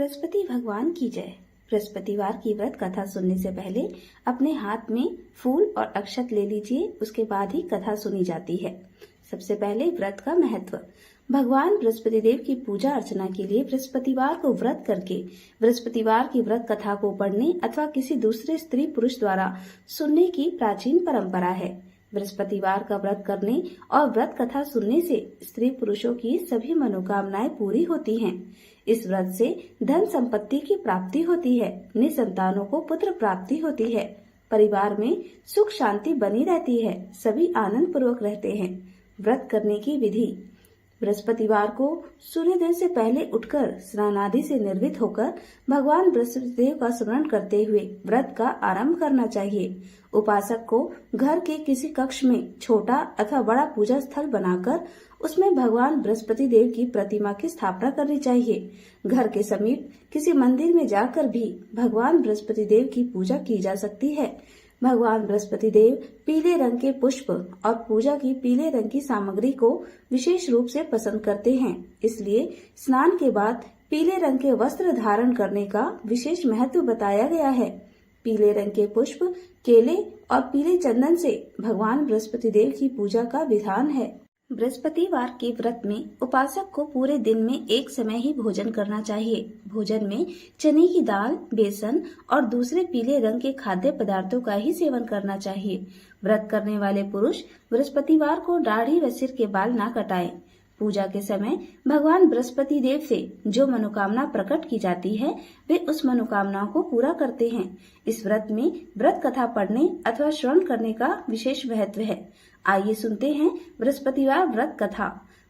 बृहस्पति भगवान की जय। बृहस्पतिवार की व्रत कथा सुनने से पहले अपने हाथ में फूल और अक्षत ले लीजिए, उसके बाद ही कथा सुनी जाती है। सबसे पहले व्रत का महत्व। भगवान बृहस्पति देव की पूजा अर्चना के लिए बृहस्पतिवार को व्रत करके बृहस्पतिवार की व्रत कथा को पढ़ने अथवा किसी दूसरे स्त्री पुरुष द्वारा सुनने की प्राचीन परंपरा है। बृहस्पतिवार का व्रत करने और व्रत कथा सुनने से स्त्री पुरुषों की सभी मनोकामनाएं पूरी होती हैं। इस व्रत से धन संपत्ति की प्राप्ति होती है, निसंतानों को पुत्र प्राप्ति होती है, परिवार में सुख शांति बनी रहती है, सभी आनंद पूर्वक रहते हैं। व्रत करने की विधि। बृहस्पतिवार को सूर्योदय से पहले उठकर स्नान आदि से निर्वित होकर भगवान बृहस्पति देव का स्मरण करते हुए व्रत का आरंभ करना चाहिए। उपासक को घर के किसी कक्ष में छोटा अथवा बड़ा पूजा स्थल बनाकर उसमें भगवान बृहस्पति देव की प्रतिमा की स्थापना करनी चाहिए। घर के समीप किसी मंदिर में जाकर भी भगवान बृहस्पति देव की पूजा की जा सकती है। भगवान बृहस्पति देव पीले रंग के पुष्प और पूजा की पीले रंग की सामग्री को विशेष रूप से पसंद करते हैं, इसलिए स्नान के बाद पीले रंग के वस्त्र धारण करने का विशेष महत्व बताया गया है। पीले रंग के पुष्प, केले और पीले चंदन से भगवान बृहस्पति देव की पूजा का विधान है। बृहस्पतिवार के व्रत में उपासक को पूरे दिन में एक समय ही भोजन करना चाहिए। भोजन में चने की दाल, बेसन और दूसरे पीले रंग के खाद्य पदार्थों का ही सेवन करना चाहिए। व्रत करने वाले पुरुष बृहस्पतिवार को दाढ़ी व सिर के बाल ना कटाएं। पूजा के समय भगवान बृहस्पति देव से जो मनोकामना प्रकट की जाती है वे उस मनोकामनाओं को पूरा करते हैं। इस व्रत में व्रत कथा पढ़ने अथवा श्रवण करने का विशेष महत्व है। आइए सुनते हैं बृहस्पतिवार व्रत कथा।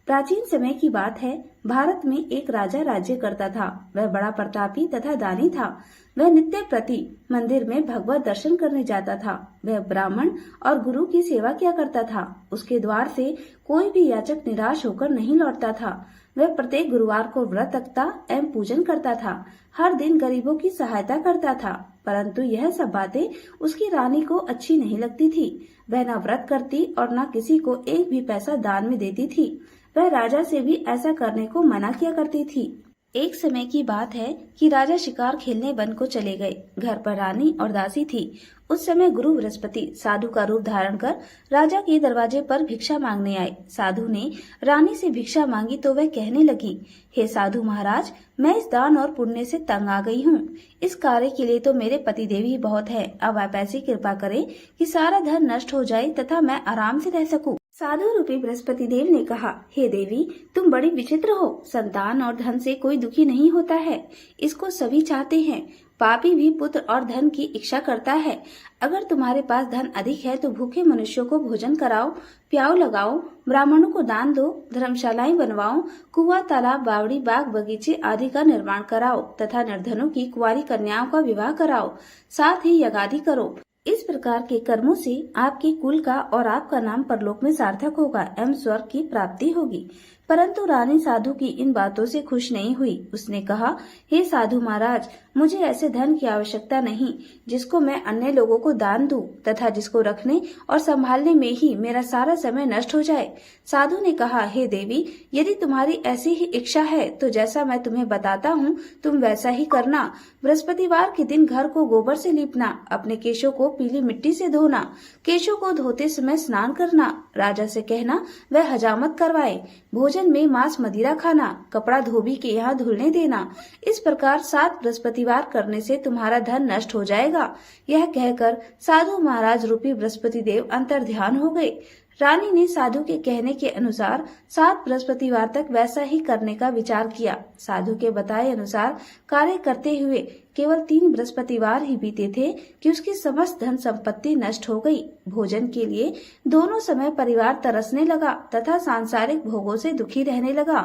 प्राचीन समय की बात है, भारत में एक राजा राज्य करता था। वह बड़ा प्रतापी तथा दानी था। वह नित्य प्रति मंदिर में भगवत दर्शन करने जाता था। वह ब्राह्मण और गुरु की सेवा किया करता था। उसके द्वार से कोई भी याचक निराश होकर नहीं लौटता था। वह प्रत्येक गुरुवार को व्रत रखता एवं पूजन करता था। हर दिन गरीबों की सहायता करता था, परंतु यह सब बातें उसकी रानी को अच्छी नहीं लगती थी। वह न व्रत करती और न किसी को एक भी पैसा दान में देती थी। वह राजा से भी ऐसा करने को मना किया करती थी। एक समय की बात है कि राजा शिकार खेलने वन को चले गए। घर पर रानी और दासी थी। उस समय गुरु बृहस्पति साधु का रूप धारण कर राजा के दरवाजे पर भिक्षा मांगने आए। साधु ने रानी से भिक्षा मांगी तो वह कहने लगी, हे साधु महाराज, मैं इस दान और पुण्य से तंग आ गई हूँ। इस कार्य के लिए तो मेरे पतिदेव ही बहुत है। अब आप ऐसी कृपा करें कि सारा धन नष्ट हो जाए तथा मैं आराम से रह सकूं। साधु रूपी बृहस्पति देव ने कहा, हे देवी, तुम बड़ी विचित्र हो। संतान और धन से कोई दुखी नहीं होता है, इसको सभी चाहते हैं। पापी भी पुत्र और धन की इच्छा करता है। अगर तुम्हारे पास धन अधिक है तो भूखे मनुष्यों को भोजन कराओ, प्याऊ लगाओ, ब्राह्मणों को दान दो, धर्मशालाएं बनवाओ, कुआं, तालाब, बावड़ी, बाग बगीचे आदि का निर्माण कराओ तथा निर्धनों की कुंवारी कन्याओं का विवाह कराओ। साथ ही यज्ञादि करो। इस प्रकार के कर्मों से आपके कुल का और आपका नाम परलोक में सार्थक होगा एवं स्वर्ग की प्राप्ति होगी। परंतु रानी साधु की इन बातों से खुश नहीं हुई। उसने कहा, हे साधु महाराज, मुझे ऐसे धन की आवश्यकता नहीं जिसको मैं अन्य लोगों को दान दूं तथा जिसको रखने और संभालने में ही मेरा सारा समय नष्ट हो जाए। साधु ने कहा, हे देवी, यदि तुम्हारी ऐसी ही इच्छा है तो जैसा मैं तुम्हें बताता हूँ तुम वैसा ही करना। बृहस्पतिवार के दिन घर को गोबर से लीपना, अपने केशों को पीली मिट्टी से धोना, केशों को धोते समय स्नान करना, राजा से कहना वह हजामत करवाए, भोजन में मांस मदिरा खाना, कपड़ा धोबी के यहाँ धुलने देना। इस प्रकार 7 बृहस्पतिवार करने से तुम्हारा धन नष्ट हो जाएगा। यह कहकर साधु महाराज रूपी बृहस्पति देव अंतर ध्यान हो गए। रानी ने साधु के कहने के अनुसार 7 बृहस्पतिवार तक वैसा ही करने का विचार किया। साधु के बताए अनुसार कार्य करते हुए केवल 3 बृहस्पतिवार ही बीते थे कि उसकी समस्त धन संपत्ति नष्ट हो गई। भोजन के लिए दोनों समय परिवार तरसने लगा तथा सांसारिक भोगों से दुखी रहने लगा।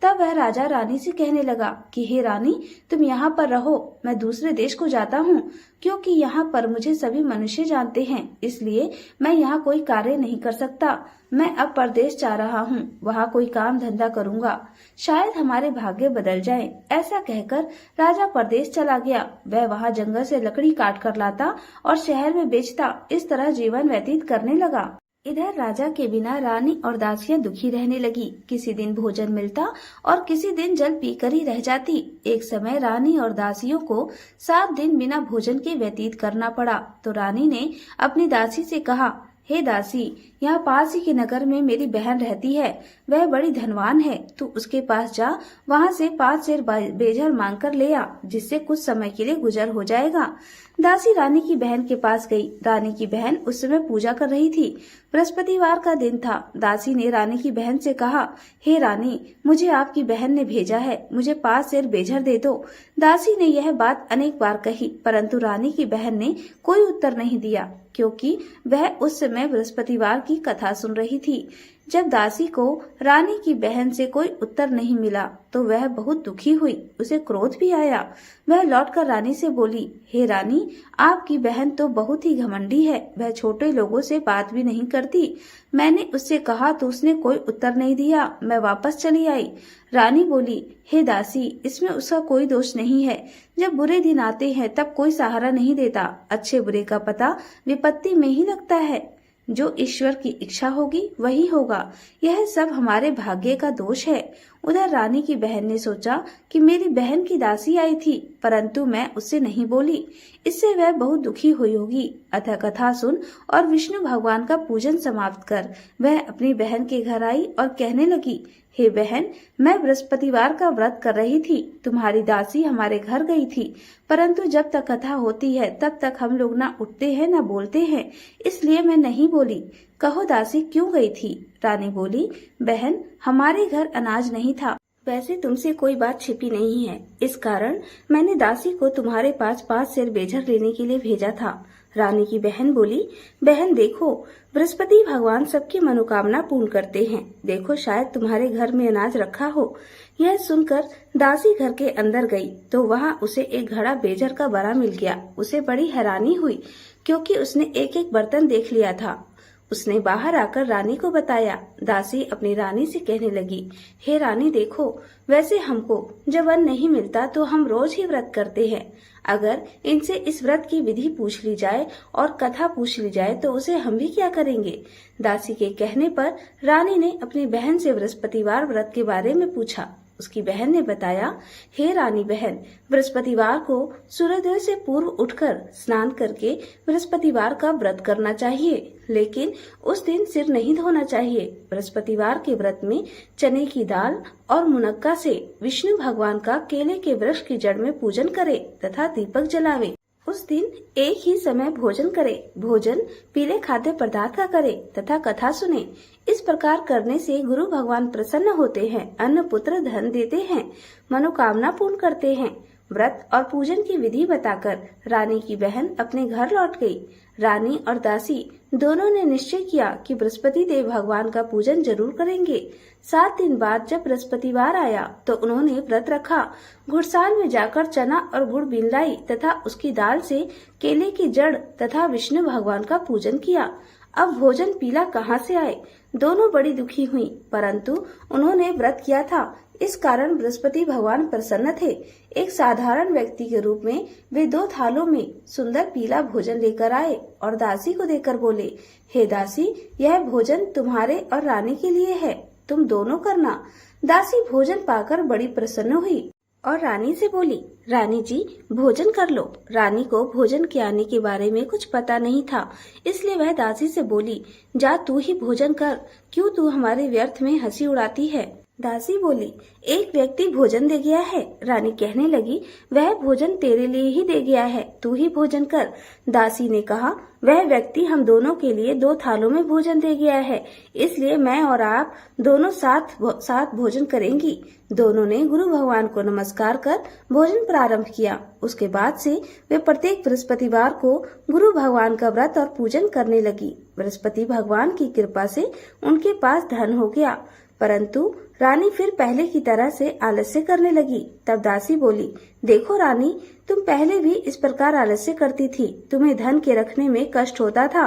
तब वह राजा रानी से कहने लगा कि हे रानी, तुम यहाँ पर रहो, मैं दूसरे देश को जाता हूँ, क्योंकि यहाँ पर मुझे सभी मनुष्य जानते हैं, इसलिए मैं यहाँ कोई कार्य नहीं कर सकता। मैं अब परदेश जा रहा हूँ, वहाँ कोई काम धंधा करूँगा, शायद हमारे भाग्य बदल जाए। ऐसा कहकर राजा परदेश चला गया। वह वहाँ जंगल से लकड़ी काट कर लाता और शहर में बेचता। इस तरह जीवन व्यतीत करने लगा। इधर राजा के बिना रानी और दासियां दुखी रहने लगी। किसी दिन भोजन मिलता और किसी दिन जल पीकर ही रह जाती। एक समय रानी और दासियों को 7 दिन बिना भोजन के व्यतीत करना पड़ा। तो रानी ने अपनी दासी से कहा, हे दासी, यहाँ पास ही के नगर में मेरी बहन रहती है। वह बड़ी धनवान है। तू उसके पास जा, वहाँ से 5 सेर बेजर मांग कर ले आ, जिससे कुछ समय के लिए गुजर हो जाएगा। दासी रानी की बहन के पास गई। रानी की बहन उस समय पूजा कर रही थी। बृहस्पतिवार का दिन था। दासी ने रानी की बहन से कहा, हे रानी, मुझे आपकी बहन ने भेजा है, मुझे 5 सेर बेजर दे दो। दासी ने यह बात अनेक बार कही, परंतु रानी की बहन ने कोई उत्तर नहीं दिया, क्योंकि वह उस समय बृहस्पतिवार की कथा सुन रही थी। जब दासी को रानी की बहन से कोई उत्तर नहीं मिला तो वह बहुत दुखी हुई। उसे क्रोध भी आया। वह लौटकर रानी से बोली, हे रानी, आपकी बहन तो बहुत ही घमंडी है। वह छोटे लोगों से बात भी नहीं करती। मैंने उससे कहा तो उसने कोई उत्तर नहीं दिया। मैं वापस चली आई। रानी बोली, हे दासी, इसमें उसका कोई दोष नहीं है। जब बुरे दिन आते हैं तब कोई सहारा नहीं देता। अच्छे बुरे का पता विपत्ति में ही लगता है। जो ईश्वर की इच्छा होगी वही होगा। यह सब हमारे भाग्य का दोष है। उधर रानी की बहन ने सोचा कि मेरी बहन की दासी आई थी, परंतु मैं उससे नहीं बोली। इससे वह बहुत दुखी हुई होगी। अतः कथा सुन और विष्णु भगवान का पूजन समाप्त कर वह अपनी बहन के घर आई और कहने लगी, हे बहन, मैं बृहस्पतिवार का व्रत कर रही थी। तुम्हारी दासी हमारे घर गई थी, परंतु जब तक कथा होती है तब तक हम लोग ना उठते हैं ना बोलते हैं, इसलिए मैं नहीं बोली। कहो दासी, क्यों गई थी? रानी बोली, बहन, हमारे घर अनाज नहीं था। वैसे तुमसे कोई बात छिपी नहीं है, इस कारण मैंने दासी को तुम्हारे पास 5 सेर बेजर लेने के लिए भेजा था। रानी की बहन बोली, बहन देखो, बृहस्पति भगवान सबकी मनोकामना पूर्ण करते हैं। देखो, शायद तुम्हारे घर में अनाज रखा हो। यह सुनकर दासी घर के अंदर गई तो वहाँ उसे एक घड़ा बेजर का बड़ा मिल गया। उसे बड़ी हैरानी हुई, क्योंकि उसने एक एक बर्तन देख लिया था। उसने बाहर आकर रानी को बताया। दासी अपनी रानी से कहने लगी, हे रानी देखो, वैसे हमको जब अन्न नहीं मिलता तो हम रोज ही व्रत करते हैं। अगर इनसे इस व्रत की विधि पूछ ली जाए और कथा पूछ ली जाए तो उसे हम भी क्या करेंगे? दासी के कहने पर रानी ने अपनी बहन से बृहस्पतिवार व्रत के बारे में पूछा। उसकी बहन ने बताया, हे रानी बहन, बृहस्पतिवार को सूर्योदय से पूर्व उठकर स्नान करके बृहस्पतिवार का व्रत करना चाहिए, लेकिन उस दिन सिर नहीं धोना चाहिए। बृहस्पतिवार के व्रत में चने की दाल और मुनक्का से विष्णु भगवान का केले के वृक्ष की जड़ में पूजन करे तथा दीपक जलावे। उस दिन एक ही समय भोजन करे। भोजन पीले खाद्य पदार्थ का करे तथा कथा सुने। इस प्रकार करने से गुरु भगवान प्रसन्न होते हैं, अन्न पुत्र धन देते हैं, मनोकामना पूर्ण करते हैं। व्रत और पूजन की विधि बताकर रानी की बहन अपने घर लौट गई। रानी और दासी दोनों ने निश्चय किया कि बृहस्पति देव भगवान का पूजन जरूर करेंगे। 7 दिन बाद जब बृहस्पतिवार आया तो उन्होंने व्रत रखा। घुड़साल में जाकर चना और गुड़ बीन लाई तथा उसकी दाल से केले की जड़ तथा विष्णु भगवान का पूजन किया। अब भोजन पीला कहाँ से आए? दोनों बड़ी दुखी हुई, परंतु उन्होंने व्रत किया था, इस कारण बृहस्पति भगवान प्रसन्न थे। एक साधारण व्यक्ति के रूप में वे 2 थालों में सुंदर पीला भोजन लेकर आए और दासी को देकर बोले, हे दासी, यह भोजन तुम्हारे और रानी के लिए है, तुम दोनों करना। दासी भोजन पाकर बड़ी प्रसन्न हुई और रानी से बोली, रानी जी, भोजन कर लो। रानी को भोजन के आने के बारे में कुछ पता नहीं था, इसलिए वह दासी से बोली, जा तू ही भोजन कर, क्यों तू हमारे व्यर्थ में हंसी उड़ाती है? दासी बोली, एक व्यक्ति भोजन दे गया है। रानी कहने लगी, वह भोजन तेरे लिए ही दे गया है, तू ही भोजन कर। दासी ने कहा, वह व्यक्ति हम दोनों के लिए 2 थालों में भोजन दे गया है, इसलिए मैं और आप दोनों साथ भोजन करेंगी। दोनों ने गुरु भगवान को नमस्कार कर भोजन प्रारंभ किया। उसके बाद से वे प्रत्येक बृहस्पतिवार को गुरु भगवान का व्रत और पूजन करने लगी। बृहस्पति भगवान की कृपा से उनके पास धन हो गया, परंतु रानी फिर पहले की तरह से आलस्य करने लगी। तब दासी बोली, देखो रानी, तुम पहले भी इस प्रकार आलस्य करती थी, तुम्हें धन के रखने में कष्ट होता था,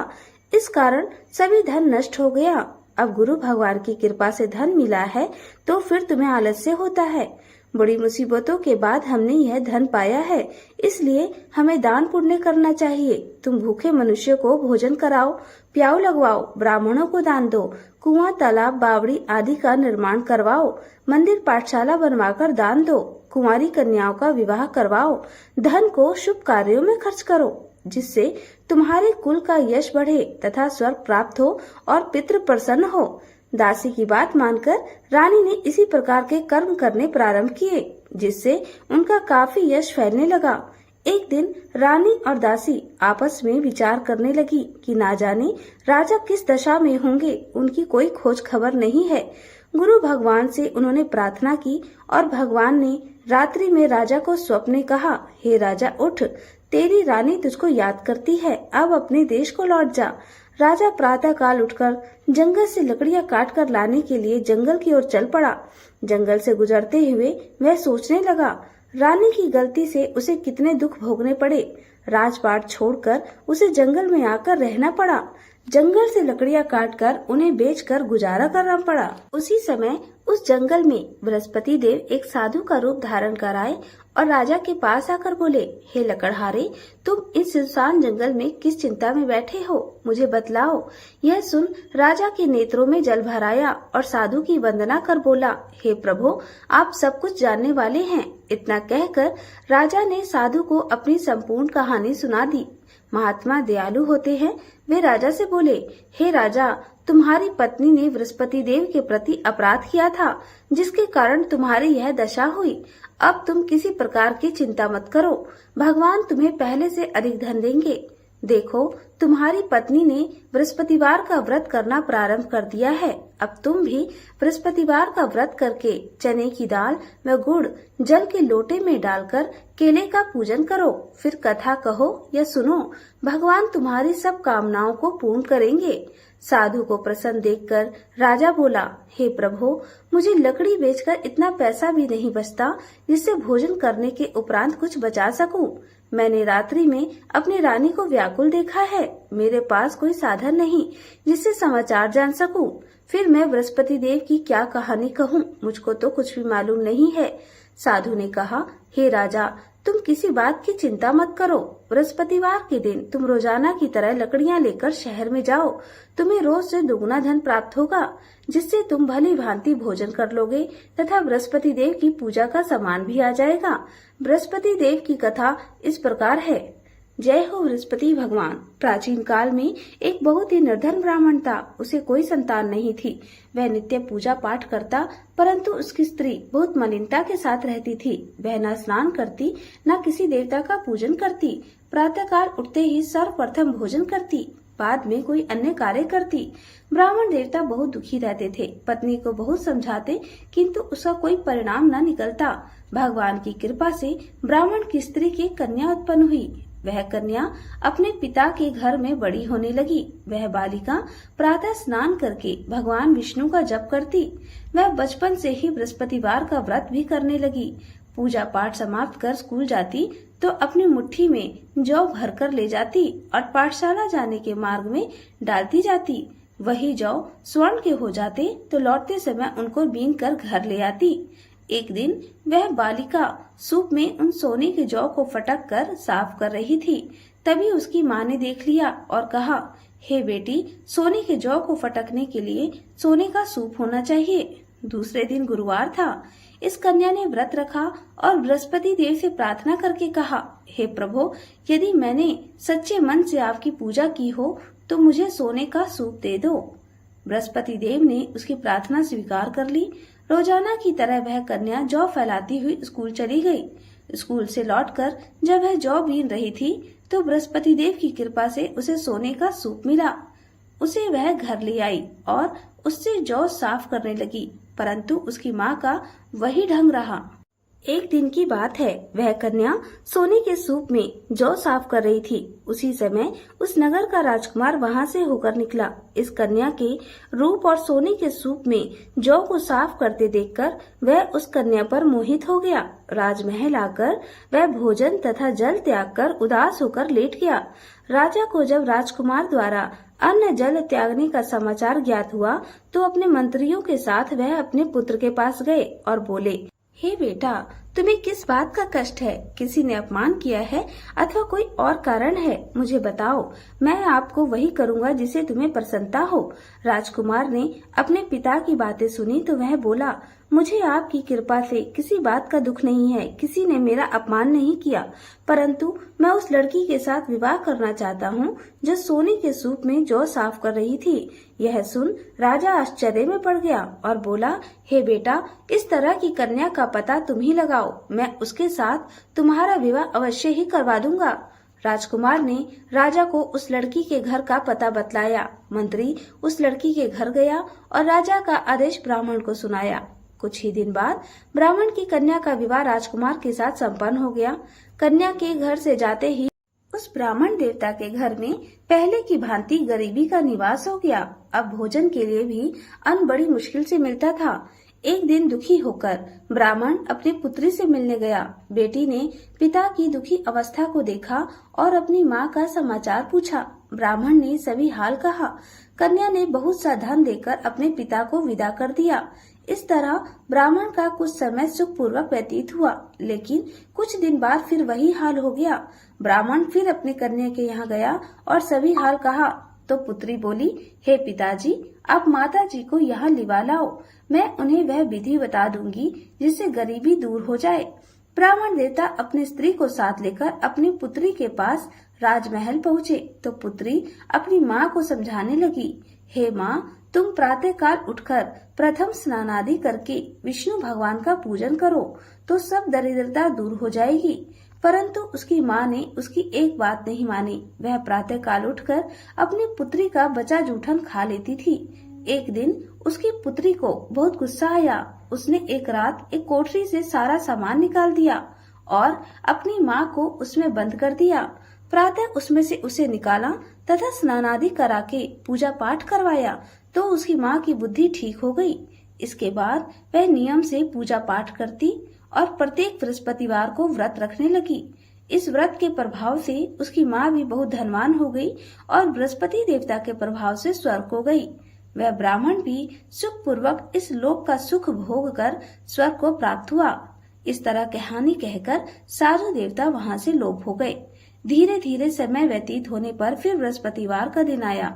इस कारण सभी धन नष्ट हो गया। अब गुरु भगवान की कृपा से धन मिला है तो फिर तुम्हें आलस्य होता है। बड़ी मुसीबतों के बाद हमने यह धन पाया है, इसलिए हमें दान पुण्य करना चाहिए। तुम भूखे मनुष्य को भोजन कराओ, प्याऊ लगवाओ, ब्राह्मणों को दान दो, कुआं, तालाब, बावड़ी आदि का निर्माण करवाओ, मंदिर, पाठशाला बनवाकर दान दो, कुंवारी कन्याओं का विवाह करवाओ, धन को शुभ कार्यों में खर्च करो, जिससे तुम्हारे कुल का यश बढ़े तथा स्वर्ग प्राप्त हो और पितृ प्रसन्न हो। दासी की बात मानकर रानी ने इसी प्रकार के कर्म करने प्रारंभ किए, जिससे उनका काफी यश फैलने लगा। एक दिन रानी और दासी आपस में विचार करने लगी कि ना जाने राजा किस दशा में होंगे, उनकी कोई खोज खबर नहीं है। गुरु भगवान से उन्होंने प्रार्थना की और भगवान ने रात्रि में राजा को स्वप्न में कहा, हे राजा उठ, तेरी रानी तुझको याद करती है, अब अपने देश को लौट जा। राजा प्रातः काल उठकर जंगल से लकड़ियां काट कर लाने के लिए जंगल की ओर चल पड़ा। जंगल से गुजरते हुए वह सोचने लगा, रानी की गलती से उसे कितने दुख भोगने पड़े। राजपाट छोड़कर उसे जंगल में आकर रहना पड़ा। जंगल से लकड़ियां काटकर उन्हें बेचकर गुजारा करना पड़ा। उसी समय उस जंगल में बृहस्पति देव एक साधु का रूप धारण कर आए और राजा के पास आकर बोले, हे लकड़हारे, तुम इस सुनसान जंगल में किस चिंता में बैठे हो, मुझे बतलाओ। यह सुन राजा के नेत्रों में जल भर आया और साधु की वंदना कर बोला, हे प्रभु, आप सब कुछ जानने वाले हैं। इतना कहकर राजा ने साधु को अपनी संपूर्ण कहानी सुना दी। महात्मा दयालु होते हैं। वे राजा से बोले, हे राजा, तुम्हारी पत्नी ने बृहस्पति देव के प्रति अपराध किया था, जिसके कारण तुम्हारी यह दशा हुई। अब तुम किसी प्रकार की चिंता मत करो, भगवान तुम्हें पहले से अधिक धन देंगे। देखो, तुम्हारी पत्नी ने बृहस्पतिवार का व्रत करना प्रारंभ कर दिया है। अब तुम भी बृहस्पतिवार का व्रत करके चने की दाल व गुड़ जल के लोटे में डालकर केले का पूजन करो, फिर कथा कहो या सुनो, भगवान तुम्हारी सब कामनाओं को पूर्ण करेंगे। साधु को प्रसन्न देखकर राजा बोला, हे प्रभु, मुझे लकड़ी बेचकर इतना पैसा भी नहीं बचता जिससे भोजन करने के उपरांत कुछ बचा सकूं। मैंने रात्रि में अपनी रानी को व्याकुल देखा है। मेरे पास कोई साधन नहीं जिससे समाचार जान सकूं। फिर मैं बृहस्पति देव की क्या कहानी कहूं, मुझको तो कुछ भी मालूम नहीं है। साधु ने कहा, हे राजा, तुम किसी बात की चिंता मत करो। बृहस्पतिवार के दिन तुम रोजाना की तरह लकड़ियां लेकर शहर में जाओ। तुम्हें रोज से दुगुना धन प्राप्त होगा, जिससे तुम भली भांति भोजन कर लोगे तथा बृहस्पति देव की पूजा का सामान भी आ जाएगा। बृहस्पति देव की कथा इस प्रकार है। जय हो बृहस्पति भगवान। प्राचीन काल में एक बहुत ही निर्धन ब्राह्मण था। उसे कोई संतान नहीं थी। वह नित्य पूजा पाठ करता, परंतु उसकी स्त्री बहुत मलिनता के साथ रहती थी। वह न स्नान करती, न किसी देवता का पूजन करती। प्रातः काल उठते ही सर्वप्रथम भोजन करती, बाद में कोई अन्य कार्य करती। ब्राह्मण देवता बहुत दुखी रहते थे। पत्नी को बहुत समझाते, किंतु उसका कोई परिणाम न निकलता। भगवान की कृपा से ब्राह्मण की स्त्री की कन्या उत्पन्न हुई। वह कन्या अपने पिता के घर में बड़ी होने लगी। वह बालिका प्रातः स्नान करके भगवान विष्णु का जप करती। वह बचपन से ही बृहस्पतिवार का व्रत भी करने लगी। पूजा पाठ समाप्त कर स्कूल जाती तो अपनी मुट्ठी में जौ भरकर ले जाती और पाठशाला जाने के मार्ग में डालती जाती। वही जौ स्वर्ण के हो जाते तो लौटते समय उनको बीन कर घर ले आती। एक दिन वह बालिका सूप में उन सोने के जौ को फटक कर साफ कर रही थी। तभी उसकी माँ ने देख लिया और कहा, हे बेटी, सोने के जौ को फटकने के लिए सोने का सूप होना चाहिए। दूसरे दिन गुरुवार था। इस कन्या ने व्रत रखा और बृहस्पति देव से प्रार्थना करके कहा, हे प्रभु, यदि मैंने सच्चे मन से आपकी पूजा की हो तो मुझे सोने का सूप दे दो। बृहस्पति देव ने उसकी प्रार्थना स्वीकार कर ली। रोजाना की तरह वह कन्या जौ फैलाती हुई स्कूल चली गई। स्कूल से लौटकर जब वह जौ बीन रही थी तो बृहस्पति देव की कृपा से उसे सोने का सूप मिला। उसे वह घर ले आई और उससे जौ साफ करने लगी, परंतु उसकी माँ का वही ढंग रहा। एक दिन की बात है, वह कन्या सोने के सूप में जौ साफ कर रही थी। उसी समय उस नगर का राजकुमार वहां से होकर निकला। इस कन्या के रूप और सोने के सूप में जौ को साफ करते देखकर वह उस कन्या पर मोहित हो गया। राजमहल आकर वह भोजन तथा जल त्याग कर उदास होकर लेट गया। राजा को जब राजकुमार द्वारा अन्न जल त्यागने का समाचार ज्ञात हुआ तो अपने मंत्रियों के साथ वह अपने पुत्र के पास गए और बोले, हे बेटा, तुम्हें किस बात का कष्ट है? किसी ने अपमान किया है अथवा कोई और कारण है? मुझे बताओ, मैं आपको वही करूँगा जिसे तुम्हें प्रसन्नता हो। राजकुमार ने अपने पिता की बातें सुनी तो वह बोला, मुझे आपकी कृपा से किसी बात का दुख नहीं है। किसी ने मेरा अपमान नहीं किया, परंतु मैं उस लड़की के साथ विवाह करना चाहता हूँ जो सोने के सूप में जौ साफ कर रही थी। यह सुन राजा आश्चर्य में पड़ गया और बोला, हे बेटा, इस तरह की कन्या का पता तुम ही लगाओ। मैं उसके साथ तुम्हारा विवाह अवश्य ही करवा दूंगा। राजकुमार ने राजा को उस लड़की के घर का पता बतलाया। मंत्री उस लड़की के घर गया और राजा का आदेश ब्राह्मण को सुनाया। कुछ ही दिन बाद ब्राह्मण की कन्या का विवाह राजकुमार के साथ संपन्न हो गया। कन्या के घर से जाते ही उस ब्राह्मण देवता के घर में पहले की भांति गरीबी का निवास हो गया। अब भोजन के लिए भी अन्न बड़ी मुश्किल से मिलता था। एक दिन दुखी होकर ब्राह्मण अपनी पुत्री से मिलने गया। बेटी ने पिता की दुखी अवस्था को देखा और अपनी माँ का समाचार पूछा। ब्राह्मण ने सभी हाल कहा। कन्या ने बहुत सा धन देकर अपने पिता को विदा कर दिया। इस तरह ब्राह्मण का कुछ समय सुखपूर्वक व्यतीत हुआ, लेकिन कुछ दिन बाद फिर वही हाल हो गया। ब्राह्मण फिर अपने कन्या के यहाँ गया और सभी हाल कहा तो पुत्री बोली, हे पिताजी, आप माता जी को यहाँ लिवा लाओ। मैं उन्हें वह विधि बता दूंगी जिससे गरीबी दूर हो जाए। ब्राह्मण देवता अपनी स्त्री को साथ लेकर अपनी पुत्री के पास राजमहल पहुँचे तो पुत्री अपनी माँ को समझाने लगी, हे माँ, तुम प्रातः काल उठकर प्रथम स्नान आदि करके विष्णु भगवान का पूजन करो तो सब दरिद्रता दूर हो जाएगी। परंतु उसकी माँ ने उसकी एक बात नहीं मानी। वह प्रातः काल उठकर अपनी पुत्री का बचा जूठन खा लेती थी। एक दिन उसकी पुत्री को बहुत गुस्सा आया। उसने एक रात एक कोठरी से सारा सामान निकाल दिया और अपनी माँ को उसमें बंद कर दिया। प्रातः उसमें से उसे निकाला तथा स्नान आदि करा के पूजा पाठ करवाया तो उसकी माँ की बुद्धि ठीक हो गई। इसके बाद वह नियम से पूजा पाठ करती और प्रत्येक बृहस्पतिवार को व्रत रखने लगी। इस व्रत के प्रभाव से उसकी माँ भी बहुत धनवान हो गई और बृहस्पति देवता के प्रभाव से स्वर्ग हो गई। वह ब्राह्मण भी सुख पूर्वक इस लोक का सुख भोग कर स्वर्ग को प्राप्त हुआ। इस तरह कहानी कहकर सारे देवता वहाँ से लोप हो गए। धीरे धीरे समय व्यतीत होने पर फिर बृहस्पतिवार का दिन आया।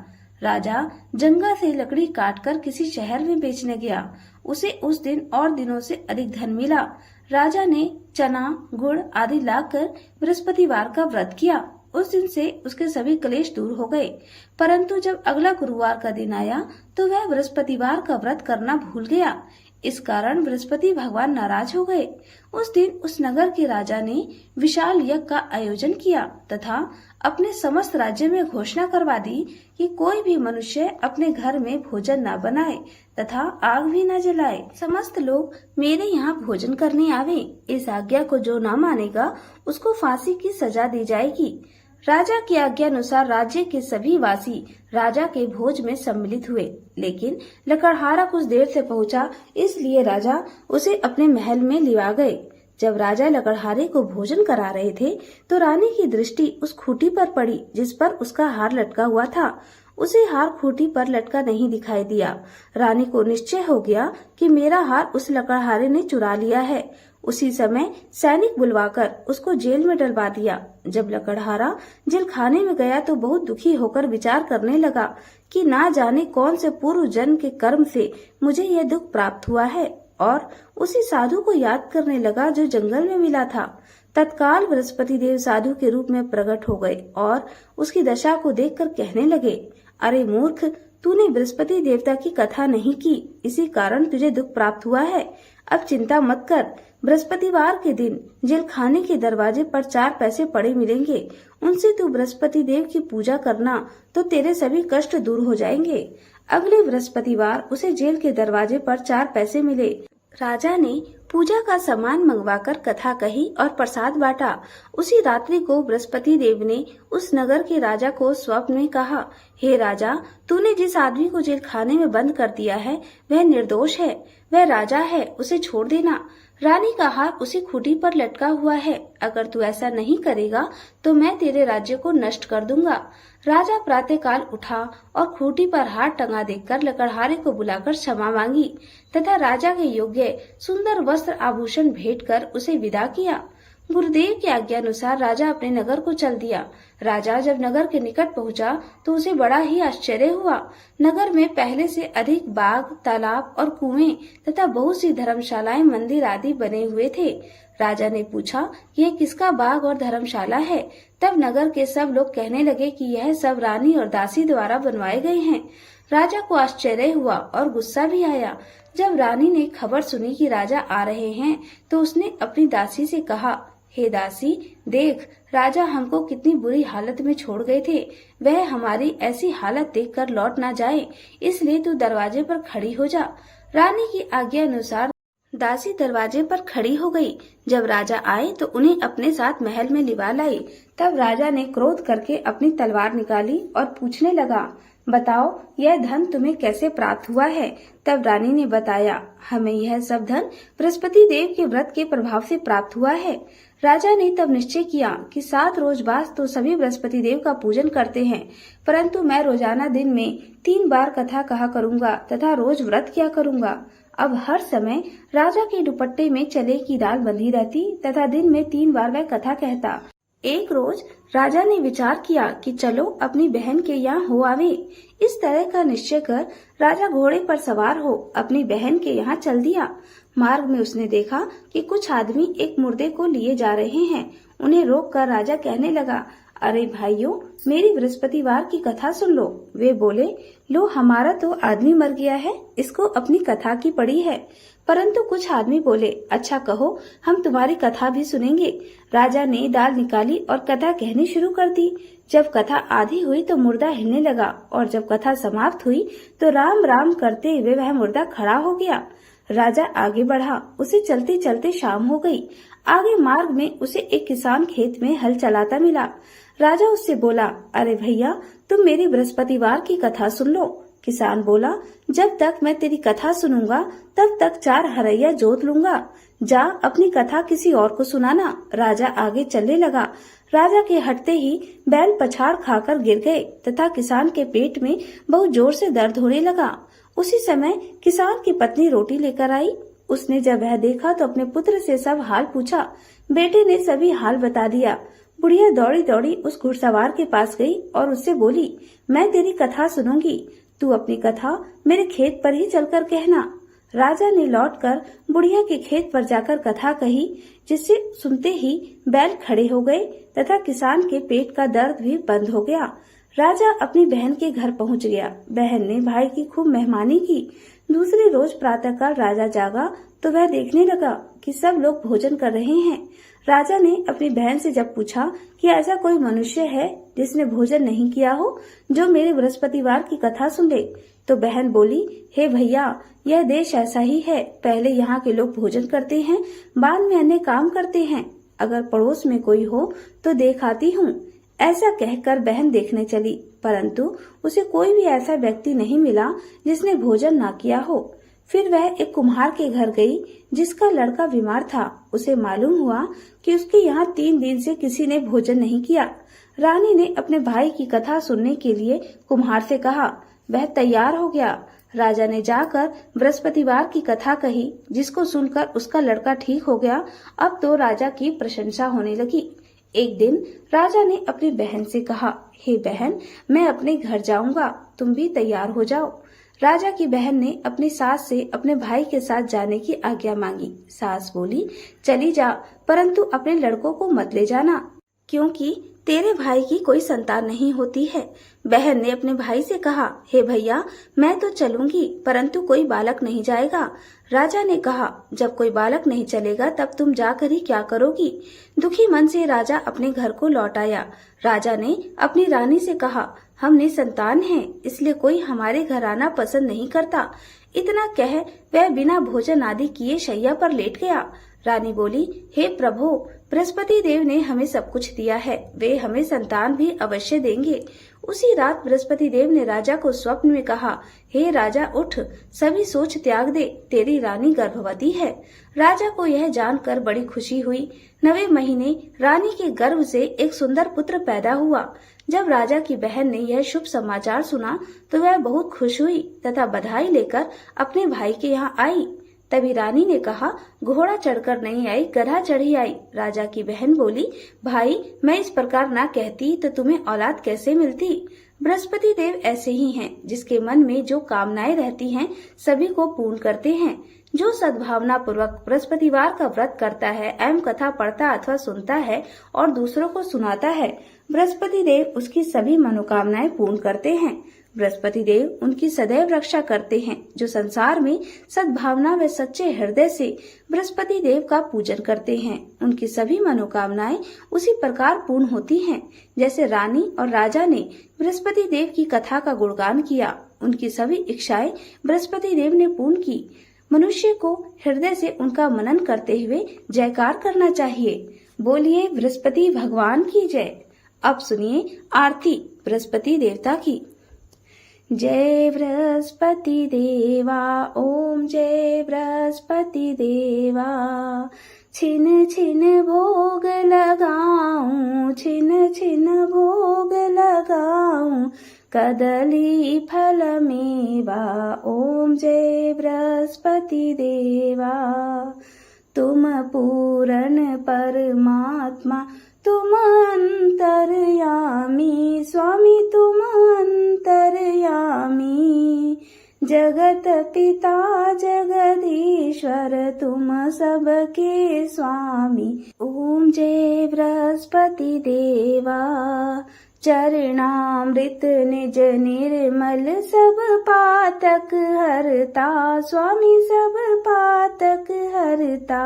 राजा जंगल से लकड़ी काटकर किसी शहर में बेचने गया। उसे उस दिन और दिनों से अधिक धन मिला। राजा ने चना, गुड़ आदि लाकर बृहस्पतिवार का व्रत किया। उस दिन से उसके सभी क्लेश दूर हो गए। परंतु जब अगला गुरुवार का दिन आया तो वह बृहस्पतिवार का व्रत करना भूल गया। इस कारण बृहस्पति भगवान नाराज हो गए। उस दिन उस नगर के राजा ने विशाल यज्ञ का आयोजन किया तथा अपने समस्त राज्य में घोषणा करवा दी कि कोई भी मनुष्य अपने घर में भोजन न बनाए तथा आग भी न जलाए। समस्त लोग मेरे यहाँ भोजन करने आवे। इस आज्ञा को जो न मानेगा उसको फांसी की सजा दी जाएगी। राजा की आज्ञा अनुसार राज्य के सभी वासी राजा के भोज में सम्मिलित हुए, लेकिन लकड़हारा कुछ देर से पहुंचा, इसलिए राजा उसे अपने महल में लिवा गए। जब राजा लकड़हारे को भोजन करा रहे थे तो रानी की दृष्टि उस खूंटी पर पड़ी जिस पर उसका हार लटका हुआ था। उसे हार खूंटी पर लटका नहीं दिखाई दिया। रानी को निश्चय हो गया कि मेरा हार उस लकड़हारे ने चुरा लिया है। उसी समय सैनिक बुलवाकर उसको जेल में डलवा दिया। जब लकड़हारा जेल खाने में गया तो बहुत दुखी होकर विचार करने लगा कि ना जाने कौन से पूर्व जन्म के कर्म से मुझे यह दुख प्राप्त हुआ है, और उसी साधु को याद करने लगा जो जंगल में मिला था। तत्काल बृहस्पति देव साधु के रूप में प्रकट हो गए और उसकी दशा को देखकर कहने लगे, अरे मूर्ख, तूने बृहस्पति देवता की कथा नहीं की, इसी कारण तुझे दुख प्राप्त हुआ है। अब चिंता मत कर। बृहस्पतिवार के दिन जेल खाने के दरवाजे पर 4 पैसे पड़े मिलेंगे। उनसे तू बृहस्पति देव की पूजा करना तो तेरे सभी कष्ट दूर हो जाएंगे। अगले बृहस्पतिवार उसे जेल के दरवाजे पर 4 पैसे मिले। राजा ने पूजा का सामान मंगवाकर कथा कही और प्रसाद बांटा। उसी रात्रि को बृहस्पति देव ने उस नगर के राजा को स्वप्न में कहा, हे राजा, तूने जिस आदमी को जेल खाने में बंद कर दिया है वह निर्दोष है, वह राजा है, उसे छोड़ देना। रानी का हार उसी खूंटी पर लटका हुआ है। अगर तू ऐसा नहीं करेगा तो मैं तेरे राज्य को नष्ट कर दूंगा। राजा प्रातःकाल उठा और खूंटी पर हार टंगा देखकर लकड़हारे को बुलाकर क्षमा मांगी तथा राजा के योग्य सुंदर वस्त्र आभूषण भेंट कर उसे विदा किया। गुरुदेव की आज्ञा अनुसार राजा अपने नगर को चल दिया। राजा जब नगर के निकट पहुंचा तो उसे बड़ा ही आश्चर्य हुआ। नगर में पहले से अधिक बाग, तालाब और कुएं तथा बहुत सी धर्मशालाएं, मंदिर आदि बने हुए थे। राजा ने पूछा, यह किसका बाग और धर्मशाला है? तब नगर के सब लोग कहने लगे कि यह सब रानी और दासी द्वारा बनवाए गए हैं। राजा को आश्चर्य हुआ और गुस्सा भी आया। जब रानी ने खबर सुनी कि राजा आ रहे हैं तो उसने अपनी दासी से कहा, हे दासी, देख, राजा हमको कितनी बुरी हालत में छोड़ गए थे। वह हमारी ऐसी हालत देखकर लौट ना जाए, इसलिए तू दरवाजे पर खड़ी हो जा। रानी की आज्ञा अनुसार दासी दरवाजे पर खड़ी हो गई। जब राजा आए तो उन्हें अपने साथ महल में लिवा लाई। तब राजा ने क्रोध करके अपनी तलवार निकाली और पूछने लगा, बताओ, यह धन तुम्हें कैसे प्राप्त हुआ है? तब रानी ने बताया, हमें यह सब धन बृहस्पति देव के व्रत के प्रभाव से प्राप्त हुआ है। राजा ने तब निश्चय किया कि 7 रोज बाद तो सभी बृहस्पति देव का पूजन करते हैं, परंतु मैं रोजाना दिन में 3 बार कथा कहा करूंगा तथा रोज व्रत किया करूंगा। अब हर समय राजा के दुपट्टे में चने की दाल बंधी रहती तथा दिन में 3 बार वह कथा कहता। एक रोज राजा ने विचार किया कि चलो अपनी बहन के यहाँ हो आवे। इस तरह का निश्चय कर राजा घोड़े पर सवार हो अपनी बहन के यहाँ चल दिया। मार्ग में उसने देखा कि कुछ आदमी एक मुर्दे को लिए जा रहे हैं। उन्हें रोककर राजा कहने लगा, अरे भाइयों, मेरी बृहस्पतिवार की कथा सुन लो। वे बोले, लो, हमारा तो आदमी मर गया है, इसको अपनी कथा की पड़ी है। परंतु कुछ आदमी बोले, अच्छा कहो, हम तुम्हारी कथा भी सुनेंगे। राजा ने दाल निकाली और कथा कहनी शुरू कर दी। जब कथा आधी हुई तो मुर्दा हिलने लगा और जब कथा समाप्त हुई तो राम राम करते हुए वह मुर्दा खड़ा हो गया। राजा आगे बढ़ा। उसे चलते चलते शाम हो गई। आगे मार्ग में उसे एक किसान खेत में हल चलाता मिला। राजा उससे बोला, अरे भैया, तुम मेरी बृहस्पतिवार की कथा सुन लो। किसान बोला, जब तक मैं तेरी कथा सुनूंगा तब तक 4 हरैया जोत लूंगा। जा अपनी कथा किसी और को सुनाना। राजा आगे चलने लगा। राजा के हटते ही बैल पछाड़ खाकर गिर गए तथा किसान के पेट में बहुत जोर से दर्द होने लगा। उसी समय किसान की पत्नी रोटी लेकर आई। उसने जब वह देखा तो अपने पुत्र से सब हाल पूछा। बेटे ने सभी हाल बता दिया। बुढ़िया दौड़ी दौड़ी उस घुड़सवार के पास गई और उससे बोली, मैं तेरी कथा सुनूंगी, तू अपनी कथा मेरे खेत पर ही चलकर कहना। राजा ने लौटकर बुढ़िया के खेत पर जाकर कथा कही, जिससे सुनते ही बैल खड़े हो गए तथा किसान के पेट का दर्द भी बंद हो गया। राजा अपनी बहन के घर पहुंच गया। बहन ने भाई की खूब मेहमानी की। दूसरे रोज प्रातःकाल राजा जागा तो वह देखने लगा कि सब लोग भोजन कर रहे हैं। राजा ने अपनी बहन से जब पूछा कि ऐसा कोई मनुष्य है जिसने भोजन नहीं किया हो, जो मेरे बृहस्पतिवार की कथा सुन ले, तो बहन बोली, हे भैया, यह देश ऐसा ही है। पहले यहाँ के लोग भोजन करते हैं, बाद में अन्य काम करते हैं। अगर पड़ोस में कोई हो तो देख आती हूँ। ऐसा कहकर बहन देखने चली, परंतु उसे कोई भी ऐसा व्यक्ति नहीं मिला जिसने भोजन ना किया हो। फिर वह एक कुम्हार के घर गई जिसका लड़का बीमार था। उसे मालूम हुआ कि उसके यहाँ 3 दिन से किसी ने भोजन नहीं किया। रानी ने अपने भाई की कथा सुनने के लिए कुम्हार से कहा। वह तैयार हो गया। राजा ने जाकर बृहस्पतिवार की कथा कही, जिसको सुनकर उसका लड़का ठीक हो गया। अब तो राजा की प्रशंसा होने लगी। एक दिन राजा ने अपनी बहन से कहा, हे बहन, मैं अपने घर जाऊंगा, तुम भी तैयार हो जाओ। राजा की बहन ने अपनी सास से अपने भाई के साथ जाने की आज्ञा मांगी। सास बोली, चली जा, परंतु अपने लड़कों को मत ले जाना, क्योंकि तेरे भाई की कोई संतान नहीं होती है। बहन ने अपने भाई से कहा, हे भैया, मैं तो चलूंगी, परंतु कोई बालक नहीं जाएगा। राजा ने कहा, जब कोई बालक नहीं चलेगा तब तुम जाकर ही क्या करोगी? दुखी मन से राजा अपने घर को लौट आया। राजा ने अपनी रानी से कहा, हम निसंतान हैं, इसलिए कोई हमारे घर आना पसंद नहीं करता। इतना कह वह बिना भोजन आदि किए शैया पर लेट गया। रानी बोली, हे प्रभु, बृहस्पति देव ने हमें सब कुछ दिया है, वे हमें संतान भी अवश्य देंगे। उसी रात बृहस्पति देव ने राजा को स्वप्न में कहा, हे राजा उठ, सभी सोच त्याग दे, तेरी रानी गर्भवती है। राजा को यह जानकर बड़ी खुशी हुई। 9वें महीने रानी के गर्भ से एक सुंदर पुत्र पैदा हुआ। जब राजा की बहन ने यह शुभ समाचार सुना तो वह बहुत खुश हुई तथा बधाई लेकर अपने भाई के यहाँ आई। तभी रानी ने कहा, घोड़ा चढ़कर नहीं आई, गधा चढ़ी आई। राजा की बहन बोली, भाई, मैं इस प्रकार ना कहती तो तुम्हें औलाद कैसे मिलती। बृहस्पति देव ऐसे ही हैं, जिसके मन में जो कामनाएं रहती हैं सभी को पूर्ण करते हैं। जो सद्भावना पूर्वक बृहस्पतिवार का व्रत करता है एवं कथा पढ़ता अथवा सुनता है और दूसरों को सुनाता है, बृहस्पति देव उसकी सभी मनोकामनाएं पूर्ण करते हैं। बृहस्पति देव उनकी सदैव रक्षा करते हैं। जो संसार में सद्भावना व सच्चे हृदय से बृहस्पति देव का पूजन करते हैं, उनकी सभी मनोकामनाएं उसी प्रकार पूर्ण होती हैं। जैसे रानी और राजा ने बृहस्पति देव की कथा का गुणगान किया, उनकी सभी इच्छाएं बृहस्पति देव ने पूर्ण की। मनुष्य को हृदय से उनका मनन करते हुए जयकार करना चाहिए। बोलिए बृहस्पति भगवान की जय। अब सुनिए आरती बृहस्पति देवता की। जय बृहस्पति देवा, ओम जय बृहस्पति देवा। छिन छिन भोग लगाऊं, छिन छिन भोग लगाऊं, कदली फल मेवा, ओम जय बृहस्पति देवा। तुम पूर्ण परमात्मा, तुम अंतर्यामी, स्वामी तुम अंतर्यामी। जगत पिता जगदीश्वर, तुम सबके स्वामी, ओम जय बृहस्पति देवा। चरणामृत निज निर्मल, सब पातक हरता, स्वामी सब पातक हरता।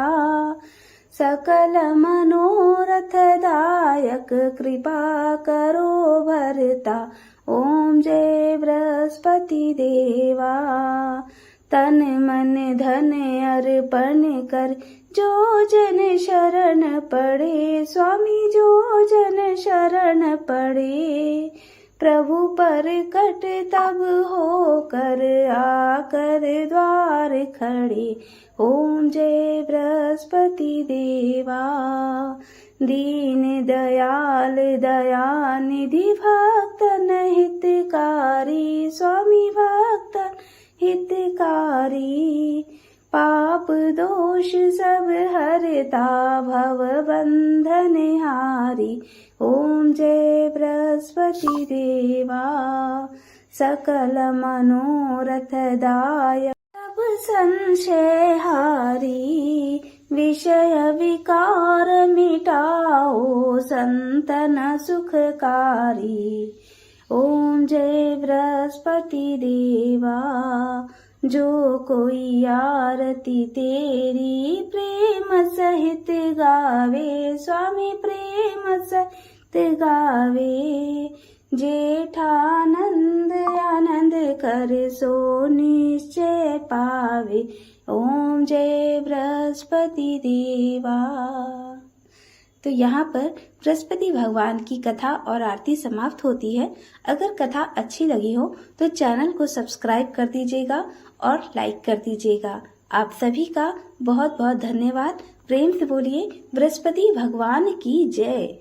सकल मनोरथ दायक, कृपा करो भरता, ओम जय बृहस्पति देवा। तन मन धन अर्पण कर, जो जन शरण पड़े, स्वामी जो जन शरण पड़े। प्रभु पर कट तब होकर, आकर द्वार खड़े, ओम जय बृहस्पति देवा। दीन दयाल दया निधि, भक्तन हितकारी, स्वामी भक्तन हितकारी। पाप दोष सब हरता, भव बंधन हारी, ओम जय बृहस्पति देवा। सकल मनोरथ दायक, सब संशय हारी। विषय विकार मिटाओ, संतन सुखकारी, ओम जय बृहस्पति देवा। जो कोई आरती तेरी प्रेम सहित गावे, स्वामी प्रेम सहित गावे। जेठानंद आनंद कर, सो निश्चय पावे, ओम जय बृहस्पति देवा। तो यहाँ पर बृहस्पति भगवान की कथा और आरती समाप्त होती है। अगर कथा अच्छी लगी हो तो चैनल को सब्सक्राइब कर दीजिएगा और लाइक कर दीजिएगा। आप सभी का बहुत बहुत धन्यवाद। प्रेम से बोलिए बृहस्पति भगवान की जय।